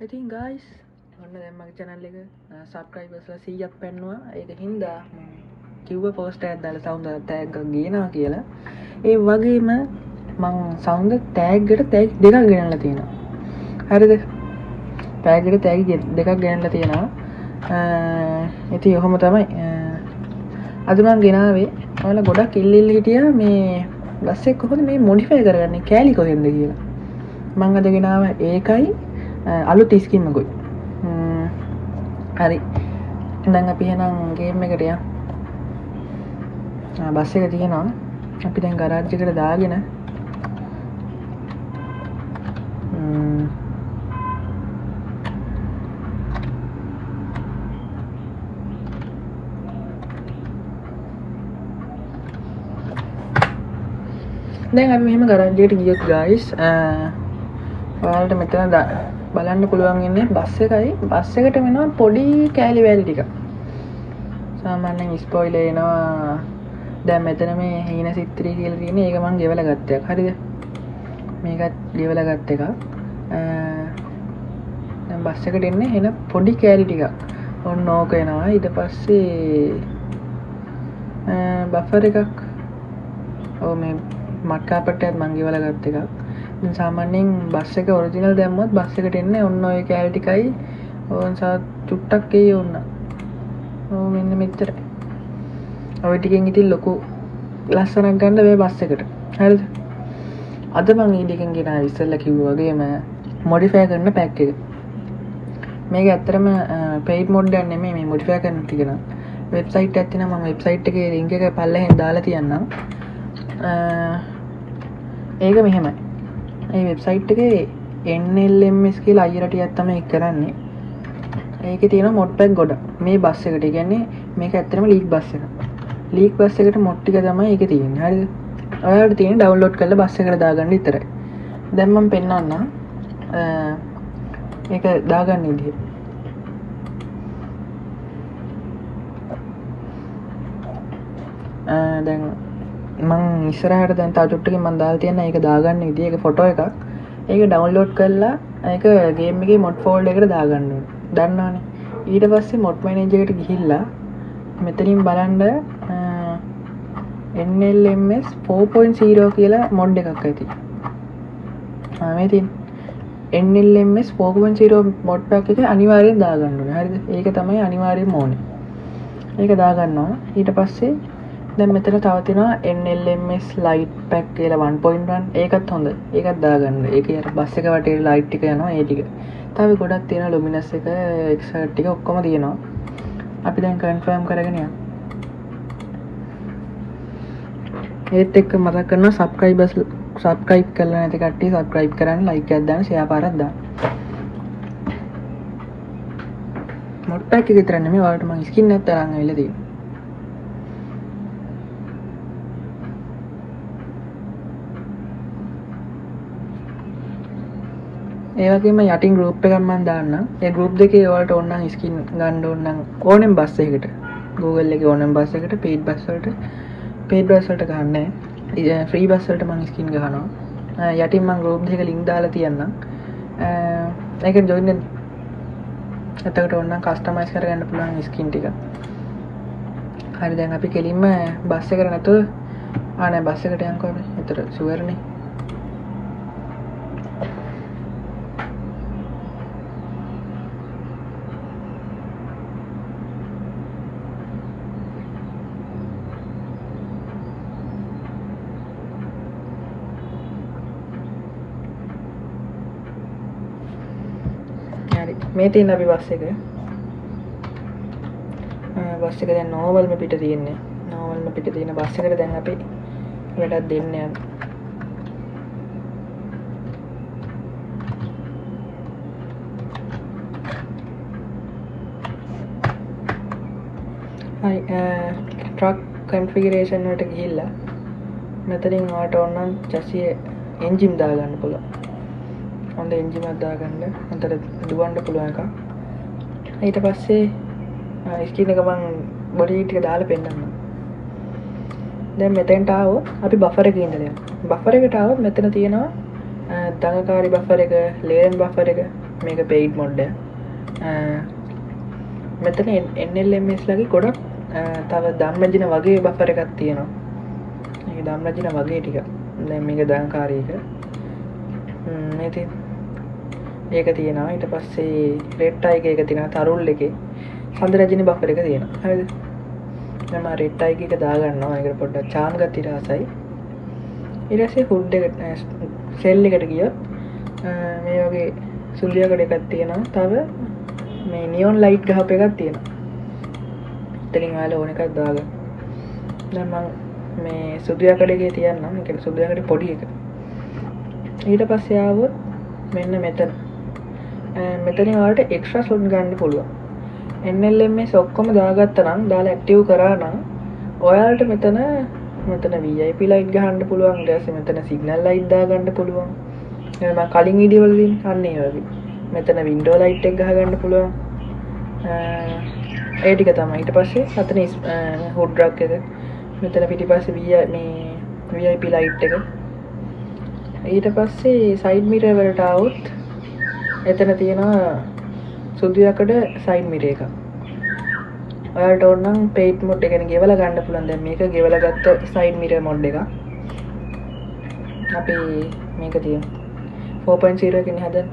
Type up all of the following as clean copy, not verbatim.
ඉතින් guys ඔන්න දැන් මගේ channel එක subscribers ලා 100ක් පෙන්නුවා. ඒක හින්දා මම කිව්ව post එකක් දාලා sound tag එකක් ගේනවා කියලා. ඒ වගේම මං sound tag එකට tag දෙකක් ගෙනල්ලා තියෙනවා. හරිද? tag එකට tag දෙකක් ගෙනල්ලා තියෙනවා. ඉතින් ඔහොම තමයි. අද මං ගෙනාවේ ඔයාලා ගොඩක් ඉල්ල හිටියා මේ බස් එක කොහොමද මේ modify කරගන්නේ කෑලි කොහෙන්ද කියලා. මං අද ගෙනාව ඒකයි අලුත් ස්කිම්මකුයි. හරි දැන් අපි එහෙනම් ගේම් එකට යමු. බස් එක තියෙනවා. අපි දැන් ගරාජ් එකට දාගෙන දැන් අපි මෙහෙම ගරාජ් එකට ගියොත් guys ඔයාලට මෙතන බලන්න පුළුවන් ඉන්නේ බස් එකයි බස් එකට වෙනවා පොඩි කෑලි වැලි ටික. සාමාන්‍යයෙන් ස්පොයිලර් එනවා. දැන් මෙතන මේ හීන සිත්‍රි කියලා තියෙන ඒක මම ගෙවලා ගත්ත එකක්. හරිද? මේකත් ගෙවලා ගත්ත එකක්. දැන් බස් එකට එන්නේ එන පොඩි කෑලි ටිකක්. ඔන්න ඕක එනවා. ඊට පස්සේ බෆර් එකක්. ඔව් මේ මඩ් කාපට් එකත් මම ගෙවලා ගත්ත එකක්. සාමාන්‍යයෙන් බස් එක ඔරිජිනල් දැම්මොත් බස් එකට එන්නේ ඔන්න ඔය කෑලි ටිකයි ඕන් සා චුට්ටක් එයි ඕන්න. ඔව් මෙන්න මෙච්චර. ඔය ටිකෙන් ඉතින් ලොකු ලස්සනක් ගන්න බෑ බස් එකට. හරිද? අද මම ඊඩිකෙන් ගෙනාව ඉස්සෙල්ලා කිව්වා වගේම මොඩිෆයි කරන පැක් එක. මේක ඇත්තටම පේඩ් මොඩ් එකක් නෙමෙයි මේ මොඩිෆයි කරන ටික නම්. වෙබ්සයිට් එකක් තියෙනවා මම වෙබ්සයිට් එකේ ලින්ක් එක පල්ලෙහෙන් දාලා තියන්නම්. ඒක මෙහෙමයි. ඒ වෙබ්සයිට් එකේ NLMS කියලා අයියලා ටිකක් තමයි කරන්නේ. ඒකේ තියෙන මොඩ් පැක් ගොඩක්. මේ බස් එකට කියන්නේ මේක ඇත්තටම ලීක් බස් එකක්. ලීක් බස් එකට මොඩ් ටික තමයි ඒකේ තියෙන්නේ. හරිද? ඔයාලට තියෙන්නේ ඩවුන්ලෝඩ් කරලා බස් එකට දාගන්න විතරයි. දැන් මම පෙන්නන්නම්. මේක දාගන්න විදිහ. දැන් මං ඉස්සරහට දැන් තව චුට්ටකින් මම දාලා තියෙන ඒක දාගන්න විදිහ ඒක ෆොටෝ එකක්. ඒක ඩවුන්ලෝඩ් කරලා ඒක ගේම් එකේ මොඩ් ෆෝල්ඩර් එකට දාගන්න ඕනේ. දන්නවනේ. ඊට පස්සේ මොඩ් මැනේජර් එකට ගිහිල්ලා මෙතනින් බලන්න NLMS 4.0 කියලා මොඩ් එකක් ඇති. මේ තියෙන NLMS 4.0 මොඩ් පැක් එක අනිවාර්යෙන් දාගන්න ඕනේ. හරිද? ඒක තමයි අනිවාර්යෙන්ම ඕනේ. ඒක දාගන්නවා. ඊට පස්සේ දැන් මෙතන තව තියෙනවා NLMS Lite pack කියලා 1.1 ඒකත් හොඳයි. ඒකත් දාගන්න. ඒක අර බස් එක වටේ ලයිට් ටික යනවා ඒ ටික. තව ගොඩක් තියෙනවා luminous එක exert ටික ඔක්කොම තියෙනවා. අපි දැන් කන්ෆර්ම් කරගෙන යමු. ඒත් එක්ක මතක් කරනවා subscribe කරලා නැති කට්ටිය subscribe කරන්න, like එකක් දාන්න, share පාරක් දාන්න. මොඩ් පැක් එක විතර නෙමෙයි ඔයාලට මම ස්කින් එකක් තරන් ඇවිල්ලා තියෙනවා. ඒ වගේම යටින් group එකක් මම දාන්නම්. ඒ group දෙකේ ඔයාලට ඕන නම් ස්කින් ගන්න ඕන නම් ඕනෙම බස් එකකට Google එකේ ඕනෙම බස් එකකට paid බස් වලට ගන්නෑ. ෆ්‍රී බස් වලට මම ස්කින් ගහනවා. යටින් මම group දෙක link දාලා තියන්නම්. ඒකෙන් join වෙන්න. එතකොට ඕන නම් customize කරගන්න පුළුවන් ස්කින් ටික. හරි දැන් අපි කෙලින්ම බස් එකට නැතුව නෑ බස් එකට යන්කෝ අපි. ඒතර sure නේ. මේ තියෙන අපි බස් එක. බස් එක දැන් නෝමල්ම පිට තියෙන්නේ. නෝමල්ම පිට තියෙන බස් එකට දැන් අපි වැඩක් දෙන්න යනවා. හරි ට්‍රක් කන්ෆිගරේෂන් වලට ගිහිල්ලා මෙතනින් ඔයාලට ඕන නම් chassis එන්ජින් දාගන්න පුළුවන්. හොඳ එන්ජින් එකක් දාගන්න. අන්තර දුවන්න පුළුවන් එකක්. ඊට පස්සේ ස්කින් එක මම බොඩි ටික දාලා පෙන්නන්නම්. දැන් මෙතෙන්ට ආවොත් අපි බෆර් එකේ ඉඳලා යනවා. බෆර් එකට ආවොත් මෙතන තියෙනවා දඟකාරී බෆර් එක, ලේන් බෆර් එක, මේක paid mod එක. මෙතන NLMS ලගේ ගොඩක් තව ධම්රජින වගේ බෆර් එකක් තියෙනවා. මේක ධම්රජින වගේ ටික. දැන් මේක දඟකාරී එක. මේ තියෙන ඒක තියෙනවා. ඊට පස්සේ රෙඩ් ටයිගර් එක තියෙනවා. තරුල් එකේ සඳරජින බෆර් එක තියෙනවා. හරිද? දැන් මම රෙඩ් ටයිගර් එක දාගන්නවා. ඒකට පොඩ්ඩක් චාම් ගතිය රසයි. ඊට පස්සේ හුඩ් එකට සෙල් එකට ගියොත් මේ වගේ සුළු යකඩ එකක් තියෙනවා. තව මේ නියොන් ලයිට් ගහපු එකක් තියෙනවා. එතනින් ඔයාලා ඕන එකක් දාගන්න. දැන් මම මේ සුදු යකඩ එකේ තියන්නම්. ඒ කියන්නේ සුදු යකඩ පොඩි එක. ඊට පස්සේ ආවොත් මෙන්න මෙතන. මෙතනින් ඔයාලට එක්ස්ට්‍රා ස්ලොට් ගන්න පුළුවන්. NLMS ඔක්කොම දාගත්තා නම් දාලා ඇක්ටිව් කරා නම් ඔයාලට මෙතන VIP ලයිට් ගහන්න පුළුවන්. ඊට පස්සේ මෙතන සිග්නල් ලයිට් දාගන්න පුළුවන්. මම කලින් වීඩියෝ වල දින් අන්න ඒ වගේ. මෙතන වින්ඩෝ ලයිට් එක ගහගන්න පුළුවන්. ඒ ටික තමයි. ඊට පස්සේ අතන හුඩ් රැක් එක. මෙතන පිටිපස්සේ VIP ලයිට් එක. ඊට පස්සේ සයිඩ් මිරර් වලට આવොත් එතන තියෙනවා සුදු යකඩ සයිඩ් මිරර් එකක්. ඔයාලට ඕන නම් paid mod එක ගැන ගෙවලා ගන්න පුළුවන්. දැන් මේක ගෙවලා ගත්ත සයිඩ් මිරර් mod එක. අපි මේක තියෙනවා 4.0 එකකින් හදන්න.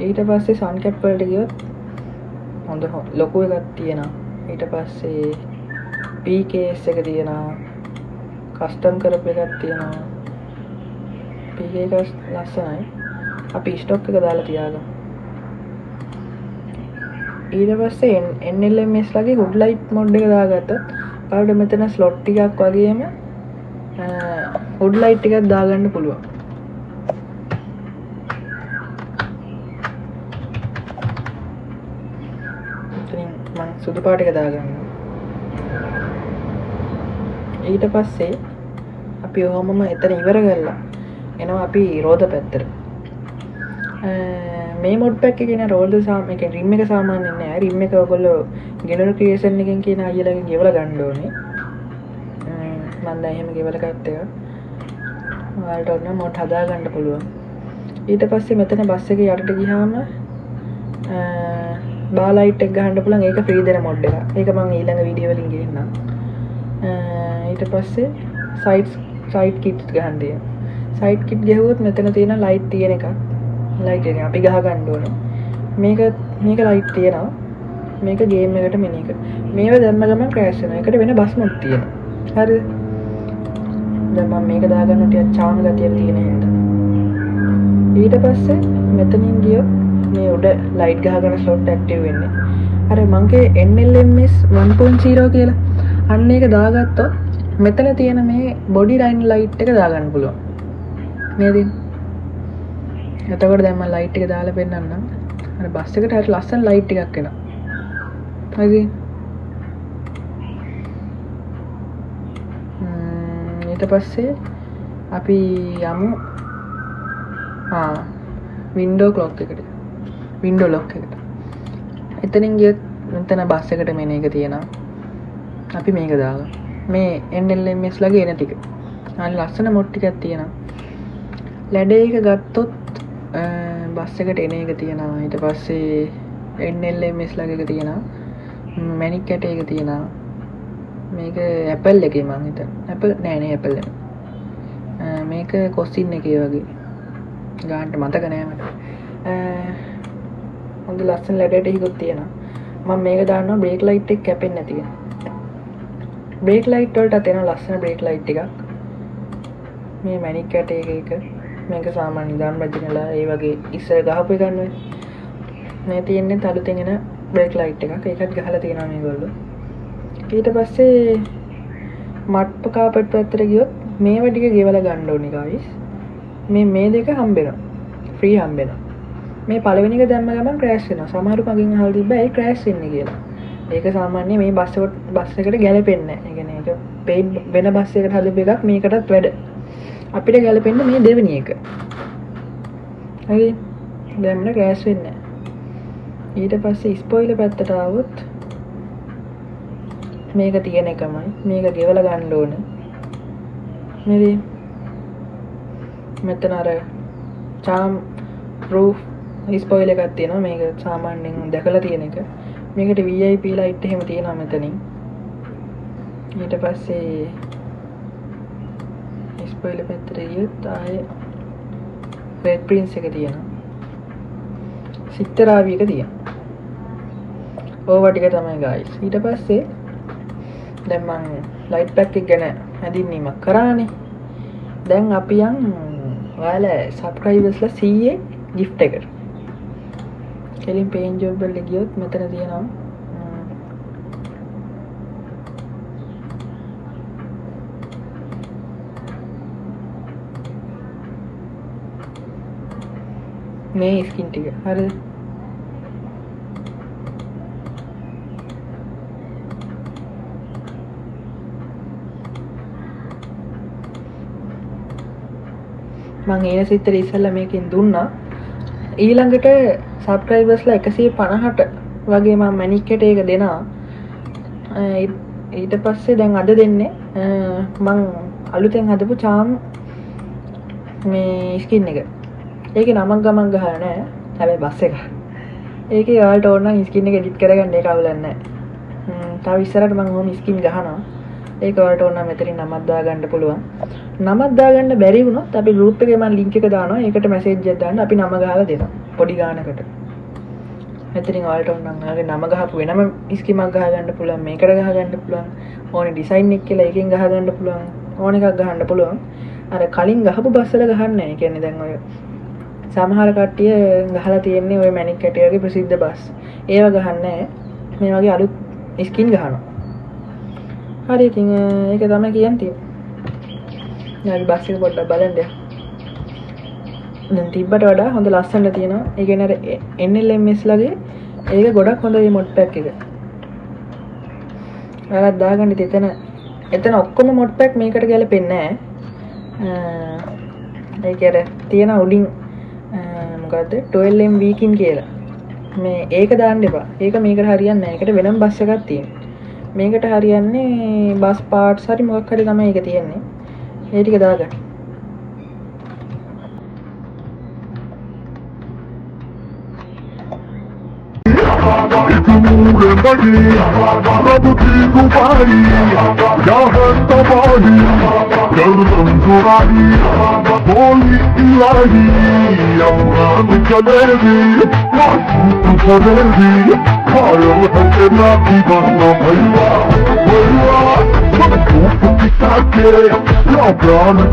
ඊට පස්සේ sun cap වලට ගියොත් හොඳ ලොකු එකක් තියෙනවා. ඊට පස්සේ PKS එක තියෙනවා. custom කරපු එකක් තියෙනවා. PKS ලස්සනයි. අපි ස්ටොක් එක දාලා තියාගමු. ඊට පස්සේ NLMS ලගේ හුඩ් ලයිට් මොඩ් එක දාගත්තොත් ඔයාලට මෙතන ස්ලොට් ටිකක් වගේම හුඩ් ලයිට් ටිකක් දාගන්න පුළුවන්. එතනින් මම සුදු පාට එක දාගන්නවා. ඊට පස්සේ අපි ඔහොමම එතන ඉවර කරලා එනවා අපි රෝද පැත්තට. මේ මොඩ් පැක් එකේ නේ රෝද කියන්නේ රිම් එක සාමාන්‍යයෙන් නෑ. රිම් එක ඔයගොල්ලෝ ගෙනරල් ක්‍රියේෂන් එකෙන් කියන අයියලාගෙන් ගෙවලා ගන්න ඕනේ. මම දැන් එහෙම ගෙවලා ගත්ත එක. ඔයාලට ඕන මොඩ් හදා ගන්න පුළුවන්. ඊට පස්සේ මෙතන බස් එකේ යටට ගියාම බා ලයිට් එක ගහන්න පුළුවන්. ඒක ෆ්‍රී දෙන මොඩ් එකක්. ඒක මම ඊළඟ වීඩියෝ වලින් ගෙන්නම්. ඊට පස්සේ සයිඩ් කිට් ගහන්න තියෙනවා. සයිඩ් කිට් ගහුවොත් මෙතන තියෙන ලයිට් තියෙන එකක්. ලයිට් එක අපි ගහ ගන්න ඕනේ. මේක ලයිට් තියෙනවා. මේක ගේම් එකට මෙනි එක. මේව දැම්ම ගමන් ක්‍රෑෂ් වෙනවා. ඒකට වෙන බස් මොඩ් තියෙනවා. හරිද? දැන් මම මේක දාගන්න ටිකක් චාම් ගතිය තියෙන හින්දා. ඊට පස්සේ මෙතනින් ගියොත් මේ උඩ ලයිට් ගහගෙන ස්ලොට් ඇක්ටිව් වෙන්නේ. අර මංගේ NLMS 1.0 කියලා. අන්න ඒක දාගත්තොත් මෙතන තියෙන මේ බොඩි ලයින් ලයිට් එක දාගන්න පුළුවන්. නේද? එතකොට දැන් මම ලයිට් එක දාලා පෙන්නන්නම්. අර බස් එකට හරි ලස්සන ලයිට් එකක් එනවා. හරිද? ඊට පස්සේ අපි යමු වින්ඩෝ ක්ලොක් එකට. වින්ඩෝ ලොක් එකට. එතනින් ගියොත් මෙතන බස් එකට මෙන්න එක තියෙනවා. අපි මේක දාගමු. මේ NLMS ලගේ එන ටික. හරි ලස්සන මොඩ් ටිකක් තියෙනවා. ලැඩේ එක ගත්තොත් බස් එකට එන එක තියෙනවා. ඊට පස්සේ NLMS ලගේ එක තියෙනවා. මැනික් කැට එක තියෙනවා. මේක Apple එකේ මං හිතන්නේ. Apple නෑ Apple නෙමෙයි. මේක කොස්ටින් එකේ වගේ. ගානට මතක නෑ මට. හොඳ ලස්සන ලැඩේට එකක් තියෙනවා. මම මේක දාන්නවා බ්‍රේක් ලයිට් එක කැපෙන්නේ නැති වෙන. බ්‍රේක් ලයිට් වලට තියෙන ලස්සන බ්‍රේක් ලයිට් එකක්. මේ මැනික් කැට එක මේක සාමාන්‍ය ධම්රජිනලා ඒ වගේ ඉස්සර ගහපු එකක් නෙවෙයි. මේ තියෙන්නේ තලුතෙන් එන බ්‍රේක් ලයිට් එකක්. ඒකත් ගහලා තියෙනවා මේගොල්ලෝ. ඊට පස්සේ මට්ප කාපට් පැත්තට ගියොත් මේව ටික ගෙවලා ගන්න ඕනේ guys. මේ දෙක හම්බෙනවා. ෆ්‍රී හම්බෙනවා. මේ පළවෙනි එක දැම්ම ගමන් ක්‍රෑෂ් වෙනවා. සමහරු මගෙන් අහලා තිබ්බා ඒ ක්‍රෑෂ් වෙන්නේ කියලා. ඒක සාමාන්‍ය මේ බස් එකට ගැලපෙන්නේ නැහැ. ඒ කියන්නේ ඒක පේඩ් වෙන බස් එකකට හදපු එකක් මේකටත් වැඩ. අපිට ගැලපෙන්නේ මේ දෙවෙනි එක. හරි. දැම්මම ක්‍රෑෂ් වෙන්නේ නැහැ. ඊට පස්සේ ස්පොයිලර් පැත්තට ආවොත් මේක තියෙන එකමයි. මේක ගෙවලා ගන්න ඕනේ. නේද? මෙතන අර charm roof spoil එකක් තියෙනවා. මේක සාමාන්‍යයෙන් දැකලා තියෙන එක. මේකට VIP light එහෙම තියෙනවා මෙතනින්. ඊට පස්සේ spoil පැත්තට ගියොත් ආයේ red prince එක තියෙනවා. සිත්තරාවි එක තියෙනවා. ඕවා ටික තමයි guys. ඊට පස්සේ දැන් මම light pack එක ගැන හැඳින්වීමක් කරානේ. දැන් අපි යන් ඔයාලා subscribersලා 100 gift එකට. කෙලින් paying job වල ගියොත් මෙතන තියෙනවා මේ ස්කින් ටික. හරිද? මම ඒ සිත්තර ඉස්සෙල්ලා මේකෙන් දුන්නා. ඊළඟට සබ්ස්ක්‍රයිබර්ස්ලා 150ට වගේ මම මැනික්කට ඒක දෙනවා. ඊට පස්සේ දැන් අද දෙන්නේ මම අලුතෙන් හදපු charm මේ ස්කින් එක. ඒකේ නමක් ගමන් ගහලා නැහැ. හැබැයි බස් එක. ඒකේ ඔයාලට ඕන නම් ස්කින් එක එඩිට් කරගන්න ඒක අවුලක් නැහැ. තව ඉස්සරහට මම ඕම ස්කින් ගහනවා. ඒක ඔයාලට ඕන නම් මෙතනින් නමක් දාගන්න පුළුවන්. නමක් දාගන්න බැරි වුණොත් අපි group එකේ මම link එක දානවා. ඒකට message එකක් දාන්න අපි නම ගහලා දෙනවා. පොඩි ගානකට. මෙතනින් ඔයාලට ඕන නම් ඔයාලගේ නම ගහපු වෙනම ස්කින් එකක් ගහගන්න පුළුවන්. මේකට ගහගන්න පුළුවන්. ඕනේ design එක කියලා එකෙන් ගහගන්න පුළුවන්. ඕන එකක් ගහන්න පුළුවන්. අර කලින් ගහපු බස් වල ගහන්නේ නැහැ. ඒ කියන්නේ දැන් ඔය සමහර කට්ටිය ගහලා තියෙන්නේ ওই මැනික් කැටියගේ ප්‍රසිද්ධ බස්. ඒව ගහන්නේ මේ වගේ අලුත් ස්කින් ගහනවා. හරි ඉතින් ඒක තමයි කියන්නේ. යාවි බස් එක පොඩ්ඩක් බලන්න. දැන් තිබ්බට වඩා හොඳ ලස්සනට තියෙනවා. ඒ කියන්නේ අර NLMS ලගේ ඒක ගොඩක් හොඳ මේ mod pack එක. ඔයාලා දාගන්න එතන ඔක්කොම mod pack මේකට ගැලපෙන්නේ නැහැ. ඒක අර තියෙන උඩින් මොකද්ද 12M weekend කියලා. මේ ඒක දාන්න එපා. ඒක මේකට හරියන්නේ නැහැ. ඒකට වෙනම බස් එකක් තියෙනවා. මේකට හරියන්නේ බස් පාර්ට්ස් හරි මොකක් හරි තමයි ඒක තියෙන්නේ. ඒ ටික දාගන්න.